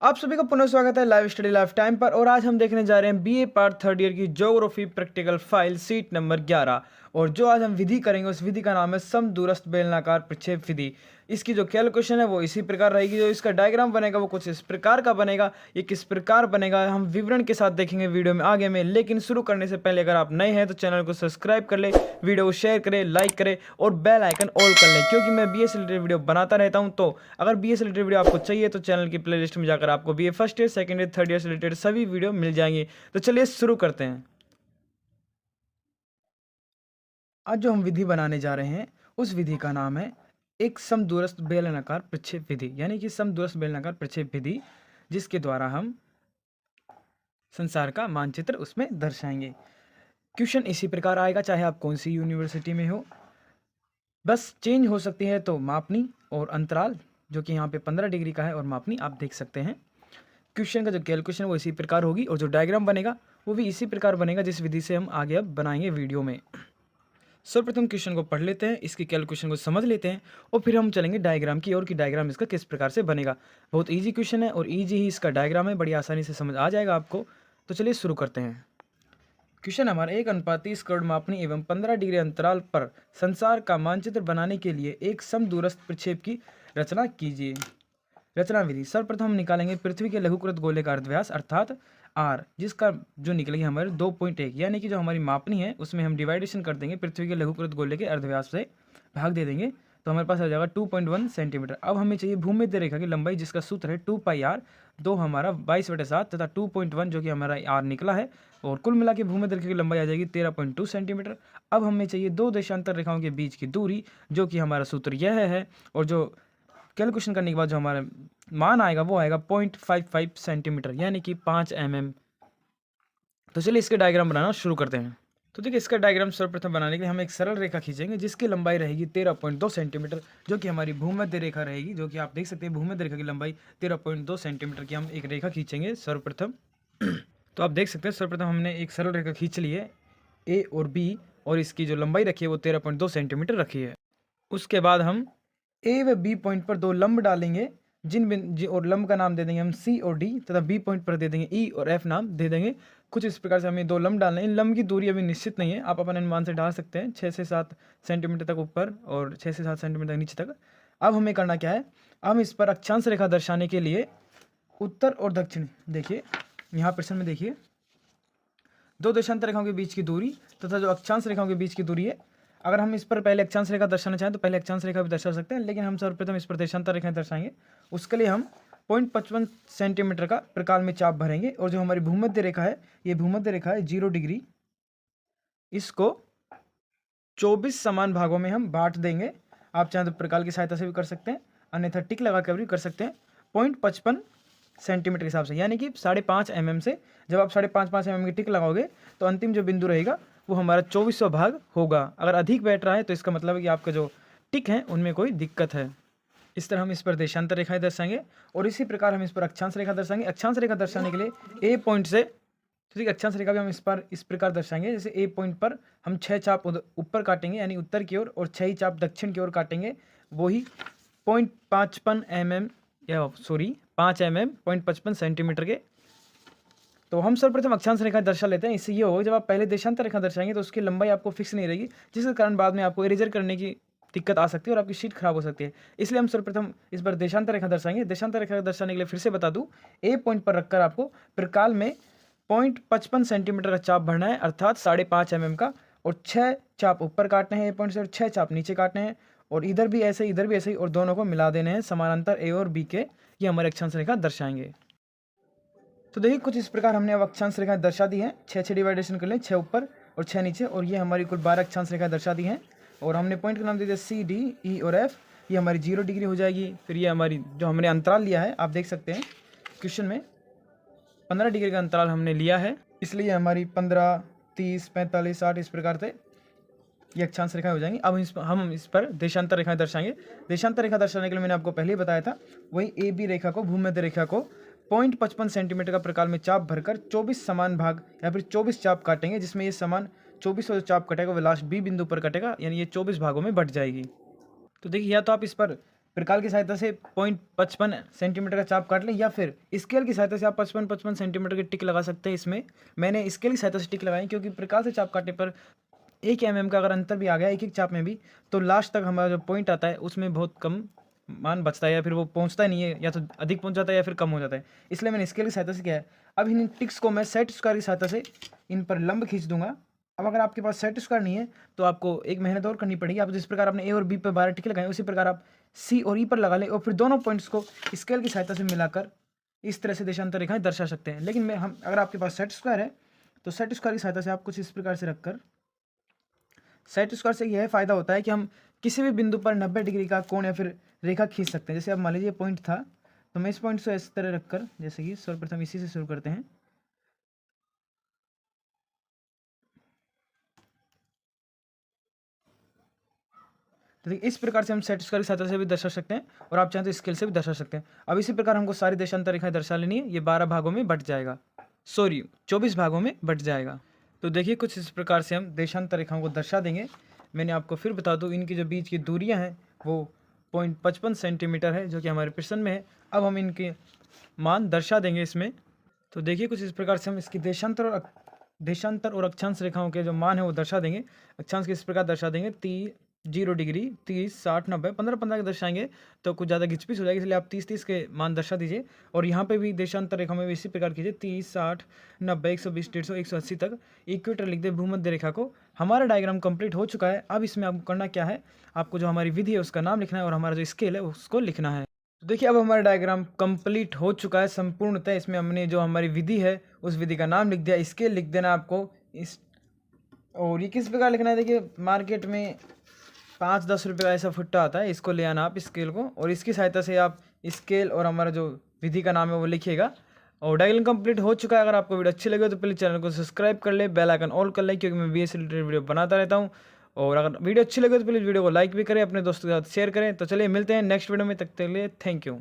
आप सभी का पुनः स्वागत है लाइव स्टडी लाइफ टाइम पर। और आज हम देखने जा रहे हैं बीए पार्ट थर्ड ईयर की geography practical file seat number 11। और जो आज हम विधि करेंगे उस विधि का नाम है समदूरस्थ बेलनाकार प्रक्षेप विधि। इसकी जो कैलकुलेशन है वो इसी प्रकार रहेगी। जो इसका डायग्राम बनेगा वो कुछ इस प्रकार का बनेगा। ये किस प्रकार बनेगा हम विवरण के साथ देखेंगे वीडियो में आगे में। लेकिन शुरू करने से पहले अगर आप नए हैं तो चैनल को सब्सक्राइब कर ले, वीडियो को शेयर करें, लाइक करें और बेल आइकन ऑल कर लें, क्योंकि मैं बीए से रिलेटेड वीडियो बनाता रहता हूं। तो अगर बीए से रिलेटेड वीडियो आपको चाहिए तो चैनल की प्लेलिस्ट में जाकर आपको BA first year, second year, third year से रिलेटेड सभी वीडियो मिल जाएंगे। तो चलिए शुरू करते हैं। आज जो हम विधि बनाने जा रहे हैं उस विधि का नाम है एक समदूरस्थ बेलनाकार प्रक्षेप विधि, यानी कि समदूरस्थ बेलनाकार प्रक्षेप विधि, जिसके द्वारा हम संसार का मानचित्र उसमें दर्शाएंगे। क्वेश्चन इसी प्रकार आएगा चाहे आप कौन सी यूनिवर्सिटी में हो, बस चेंज हो सकती है तो मापनी और अंतराल, जो कि यहाँ पे 15 डिग्री का है, और मापनी आप देख सकते हैं। क्वेश्चन का जो कैलकुलेशन वो इसी प्रकार होगी और जो डायग्राम बनेगा वो भी इसी प्रकार बनेगा जिस विधि से हम आगे अब बनाएंगे वीडियो में। सर्वप्रथम क्वेश्चन को पढ़ लेते हैं, इसकी कैलकुलेशन को समझ लेते हैं और फिर हम चलेंगे डायग्राम की ओर कि डायग्राम इसका किस प्रकार से बनेगा। बहुत ईजी क्वेश्चन है और ईजी ही इसका डायग्राम है, बड़ी आसानी से समझ आ जाएगा आपको। तो चलिए शुरू करते हैं। क्वेश्चन हमारा 1:30 करोड़ मापनी एवं 15 डिग्री अंतराल पर संसार का मानचित्र बनाने के लिए एक समदूरस्थ प्रक्षेप की रचना कीजिए। रचना विधि। सर्वप्रथम हम निकालेंगे पृथ्वी के लघुकृत गोले का अर्धव्यास अर्थात आर, जिसका जो निकलेगी हमारे 2.1, यानी कि जो हमारी मापनी है उसमें हम डिवाइडेशन कर देंगे पृथ्वी के लघुकृत गोले के अर्धव्यास से भाग दे देंगे तो हमारे पास आ जाएगा 2.1 सेंटीमीटर। अब हमें चाहिए भूमध्य रेखा की लंबाई, जिसका सूत्र है 2πr, 2 हमारा 22/7 तथा 2.1 जो कि हमारा आर निकला है, और कुल मिला के भूमध्य रेखा की लंबाई आ जाएगी 13.2 सेंटीमीटर। अब हमें चाहिए दो देशांतर रेखाओं के बीच की दूरी, जो कि हमारा सूत्र यह है, और जो कैलकुलेशन करने के बाद जो हमारा मान आएगा वो आएगा 0.55 सेंटीमीटर, यानी कि 5 mm। तो चलिए इसके डायग्राम बनाना शुरू करते हैं। तो देखिए इसका डायग्राम सर्वप्रथम बनाने के लिए हम एक सरल रेखा खींचेंगे जिसकी लंबाई रहेगी 13.2 सेंटीमीटर, जो कि हमारी भूमध्य रेखा रहेगी, जो कि आप देख सकते हैं भूमध्य रेखा की लंबाई 13.2 सेंटीमीटर की हम एक रेखा खींचेंगे सर्वप्रथम। तो आप देख सकते हैं सर्वप्रथम हमने एक सरल रेखा खींच ली है ए और बी, और इसकी जो लंबाई रखी है वो 13.2 सेंटीमीटर रखी है। उसके बाद हम ए व बी पॉइंट पर दो लंब डालेंगे, और लंब का नाम दे देंगे हम सी और डी, तथा बी पॉइंट पर दे देंगे ई और एफ नाम दे देंगे। कुछ इस प्रकार से हमें दो लंब डालने हैं। इन लंब की दूरी अभी निश्चित नहीं है, आप अपने अनुमान से डाल सकते हैं 6 से 7 सेंटीमीटर तक ऊपर और 6 से 7 सेंटीमीटर तक नीचे तक। अब हमें करना क्या है, हम इस पर अक्षांश रेखा दर्शाने के लिए उत्तर और दक्षिण, देखिए यहाँ प्रश्न में देखिए दो देशांतर रेखाओं के बीच की दूरी तथा जो अक्षांश रेखाओं के बीच की दूरी है, अगर हम इस पर पहले अक्षांश रेखा दर्शाना चाहें तो पहले अक्षांश रेखा भी दर्शा सकते हैं, लेकिन हम सर्वप्रथम इस पर देशांतर रेखाएं दर्शाएंगे। उसके लिए हम 0.55 सेंटीमीटर का प्रकाल में चाप भरेंगे, और जो हमारी भूमध्य रेखा है, ये भूमध्य रेखा है 0 डिग्री, इसको 24 समान भागों में हम बांट देंगे। आप चाहें तो प्रकाल की सहायता से भी कर सकते हैं, अन्यथा टिक लगा कर भी कर सकते हैं। 0.55 सेंटीमीटर के हिसाब से, यानी कि 5.5 mm से जब आप 5.5 mm की टिक लगाओगे तो अंतिम जो बिंदु रहेगा वो हमारा 24वां भाग होगा। अगर अधिक बैठ रहा है तो इसका मतलब है कि आपका जो टिक है उनमें कोई दिक्कत है। इस तरह हम इस पर देशांतर रेखाएं दर्शाएंगे, और इसी प्रकार हम इस पर अक्षांश रेखा दर्शाएंगे। अक्षांश रेखा दर्शाने के लिए ए पॉइंट से, तो ठीक अक्षांश रेखा भी हम इस पर इस प्रकार दर्शाएंगे, जैसे ए पॉइंट पर हम 6 चाप ऊपर काटेंगे यानी उत्तर की ओर, और 6 ही चाप दक्षिण की ओर काटेंगे, वही 0.55 mm या 5 mm 0.55 सेंटीमीटर के। तो हम सर्वप्रथम अक्षांश रेखा दर्शा लेते हैं। इससे ये होगा जब आप पहले देशांतर रेखा दर्शाएंगे तो उसकी लंबाई आपको फिक्स नहीं रहेगी, जिसके कारण बाद में आपको इरेजर करने की दिक्कत आ सकती है और आपकी शीट खराब हो सकती है। इसलिए हम सर्वप्रथम इस पर देशांतर रेखा दर्शाएंगे। देशांतर रेखा दर्शाने के लिए फिर से बता दूं, ए पॉइंट पर रखकर आपको प्रकाल में 0.55 सेंटीमीटर का चाप भरना है, अर्थात 5.5 mm का, और 6 चाप ऊपर काटने हैं ए पॉइंट से, और 6 चाप नीचे काटने हैं, और इधर भी ऐसे इधर भी ऐसे ही, और दोनों को मिला देने हैं समानांतर ए और बी के। ये हमारे अक्षांश रेखा दर्शाएंगे। तो देखिए कुछ इस प्रकार हमने अब अक्षांश रेखाएं दर्शा दी हैं। 6 डिवाइडेशन कर लें, 6 ऊपर और 6 नीचे, और ये हमारी कुल 12 अक्षांश रेखाएं दर्शा दी हैं। और हमने पॉइंट का नाम दे दिया सी डी ई और एफ, ये हमारी 0 डिग्री हो जाएगी। फिर ये हमारी जो हमने अंतराल लिया है, आप देख सकते हैं क्वेश्चन में 15 डिग्री का अंतराल हमने लिया है, इसलिए हमारी 15, 30, 45, 60 इस प्रकार से ये अक्षांश रेखाएं हो जाएंगी। अब हम इस पर देशांतर रेखाएं दर्शाएंगे। देशांतर रेखा दर्शाने के लिए मैंने आपको पहले ही बताया था, वही ए बी रेखा को, भूमध्य रेखा को 0.55 सेंटीमीटर का प्रकाल में चाप भरकर 24 समान भाग या फिर 24 चाप काटेंगे, जिसमें ये समान 24 जो चाप कटेगा वो लास्ट बी बिंदु पर कटेगा, यानी ये 24 भागों में बट जाएगी। तो देखिए या तो आप इस पर प्रकाल की सहायता से 0.55 सेंटीमीटर का चाप काट लें, या फिर स्केल की सहायता से आप 55 सेंटीमीटर की टिक लगा सकते हैं। इसमें मैंने स्केल की सहायता से टिक लगाई, क्योंकि प्रकाल से चाप काटने पर 1 mm का अगर अंतर भी आ गया एक एक चाप में भी, तो लास्ट तक हमारा जो पॉइंट आता है उसमें बहुत कम मान बचता है, या फिर वो पहुंचता नहीं है, या तो अधिक पहुंच जाता है या फिर कम हो जाता है। इसलिए मैंने स्केल की सहायता से किया है। अब इन टिक्स को मैं सेट स्क्वायर की सहायता से इन पर लंब खींच दूंगा। अब अगर आपके पास सेट स्क्वायर नहीं है तो आपको एक मेहनत और करनी पड़ेगी। आप जिस प्रकार आपने ए और बी पर 12 टिक लगाए, उसी प्रकार आप सी और ई पर लगा लें, और फिर दोनों पॉइंट्स को स्केल की सहायता से मिलाकर इस तरह से देशांतर रेखाएं दर्शा सकते हैं। लेकिन हम अगर आपके पास सेट स्क्वायर है तो सेट स्क्वायर की सहायता से आप कुछ इस प्रकार से रखकर, सेट स्क्वायर से यह फायदा होता है कि हम किसी भी बिंदु पर 90 डिग्री का कोण या फिर रेखा खींच सकते हैं। जैसे अब मान लीजिए पॉइंट था, तो मैं इस पॉइंट से इस तरह रखकर, जैसे कि सर्वप्रथम इसी से शुरू करते हैं, तो इस प्रकार से हम सेट स्क्वायर की सहायता से भी दर्शा सकते हैं, और आप चाहें तो स्केल से भी दर्शा सकते हैं। अब इसी प्रकार हमको सारी देशांतर रेखाएं दर्शा लेनी है। ये 12 भागों में बट जाएगा, 24 भागों में बट जाएगा। तो देखिए कुछ इस प्रकार से हम देशांतर रेखाओं को दर्शा देंगे। मैंने आपको फिर बता दूं, इनकी जो बीच की दूरियां हैं वो 0.55 सेंटीमीटर है, जो कि हमारे प्रश्न में है। अब हम इनके मान दर्शा देंगे इसमें। तो देखिए कुछ इस प्रकार से हम इसकी देशांतर और अक्षांश रेखाओं के जो मान है वो दर्शा देंगे। अक्षांश के इस प्रकार दर्शा देंगे, 0 डिग्री, 30, 60, 90, 15 के दर्शाएंगे तो कुछ ज़्यादा घिचपिच हो जाएगी, इसलिए आप 30 के मान दर्शा दीजिए। और यहाँ पे भी देशांतर रेखा में भी इसी प्रकार कीजिए, 30, 60, 90, 120, 150, 180 तक इक्वेटर लिख दे भूमध्य रेखा को। हमारा डायग्राम कंप्लीट हो चुका है। अब इसमें आपको करना क्या है, आपको जो हमारी विधि है उसका नाम लिखना है, और हमारा जो स्केल है उसको लिखना है। तो देखिए अब हमारा डायग्राम कंप्लीट हो चुका है संपूर्णतः। इसमें हमने जो हमारी विधि है उस विधि का नाम लिख दिया, स्केल लिख देना आपको इस। और ये किस प्रकार लिखना है, देखिए मार्केट में 5-10 रुपये का ऐसा फुट्टा आता है, इसको ले आना आप स्केल को, और इसकी सहायता से आप स्केल और हमारा जो विधि का नाम है वो लिखिएगा। और डायग्राम कंप्लीट हो चुका है। अगर आपको वीडियो अच्छी लगे तो प्लीज़ चैनल को सब्सक्राइब कर ले, बेल आइकन ऑल कर ले, क्योंकि मैं बीएस रिलेटेड वीडियो बनाता रहता हूँ। और अगर वीडियो अच्छी लगे तो प्लीज़ वीडियो को लाइक भी करें, अपने दोस्तों के साथ शेयर करें। तो चलिए मिलते हैं नेक्स्ट वीडियो में, तक के लिए थैंक यू।